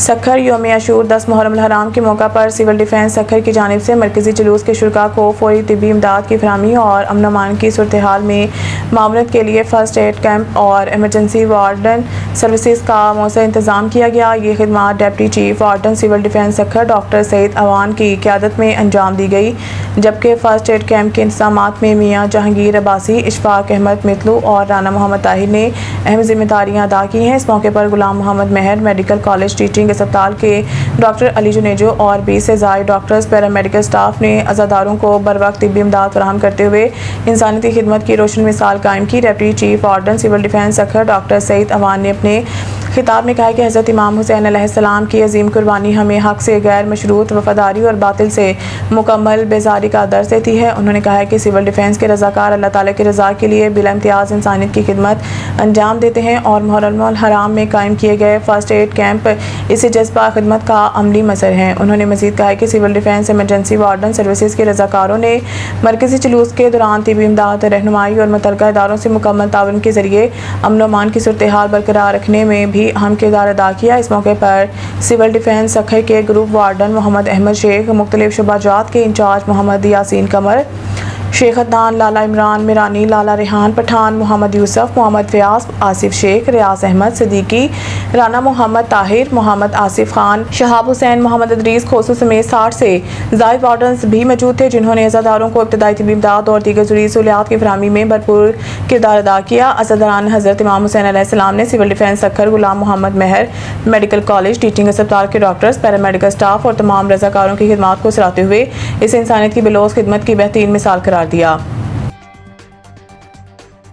سکھر یوم عاشور 10 محرم الحرام کے موقع پر سول ڈیفنس سکھر کی جانب سے مرکزی جلوس کے شرکاء کو فوری طبی امداد کی فراہمی اور امن و امان کی صورتحال میں معاونت کے لیے فرسٹ ایڈ کیمپ اور ایمرجنسی وارڈن سروسز کا مؤثر انتظام کیا گیا۔ یہ خدمات deputy chief warden civil defence Sukkur doctor Saeed Awan کی قیادت میں انجام دی گئی، جبکہ فرسٹ ایڈ کیمپ کے انتظامات میں میاں جہانگیر عباسی، اشفاق احمد متلو اور رانا محمد طاہر نے اہم ذمہ داریاں ادا کی ہیں۔ اس موقع پر غلام محمد مہر میڈیکل کالج ٹیچنگ اسپتال کے ڈاکٹر علی جنیجو اور 20 سے زائد ڈاکٹرز پیرامیڈیکل سٹاف نے عزاداروں کو بروقت طبی امداد فراہم کرتے ہوئے انسانیتی خدمت کی روشن مثال قائم کی۔ Deputy chief warden civil defence Sukkur doctor Saeed Awan نے اپنے خطاب میں کہا کہ حضرت امام حسین علیہ السلام کی عظیم قربانی ہمیں حق سے غیر مشروط وفاداری اور باطل سے مکمل بیزاری کا درس دیتی ہے۔ انہوں نے کہا کہ سول ڈیفنس کے رضاکار اللہ تعالیٰ کی رضا کے لیے بلا امتیاز انسانیت کی خدمت انجام دیتے ہیں اور محرم الحرام میں قائم کیے گئے فرسٹ ایڈ کیمپ اسی جذبہ خدمت کا عملی مظہر ہیں۔ انہوں نے مزید کہا کہ civil defence emergency warden services کے رضاکاروں نے مرکزی جلوس کے دوران طبی امداد رہنمائی اور متعلقہ اداروں سے مکمل تعاون کے ذریعے امن و امان کی صورتحال برقرار رکھنے میں بھی اہم کردار ادا کیا۔ اس موقع پر سول ڈیفنس سکھر کے گروپ وارڈن محمد احمد شیخ، مختلف شعبہ جات کے انچارج محمد یاسین قمر، شیخ عدنان، لالا عمران میرانی، لالا ریحان پٹھان، محمد یوسف، محمد فیاض، آصف شیخ، ریاض احمد صدیقی، رانا محمد طاہر، محمد آصف خان، شہاب حسین، محمد ادریس کھوسو سمیت 60 سے زائد وارڈنز بھی موجود تھے، جنہوں نے عزاداروں کو ابتدائی طبی امداد اور دیگر ضروری سہولیات کی فراہمی میں بھرپور کردار ادا کیا۔ عزاداران حضرت امام حسین علیہ السلام نے سول ڈیفنس سکھر، غلام محمد مہر میڈیکل کالج ٹیچنگ اسپتال کے ڈاکٹرز، پیرامیڈیکل سٹاف اور تمام رضاکاروں کی خدمات کو سراہتے ہوئے اسے انسانیت کی بلوز خدمت کی بہترین مثال قرار دیا۔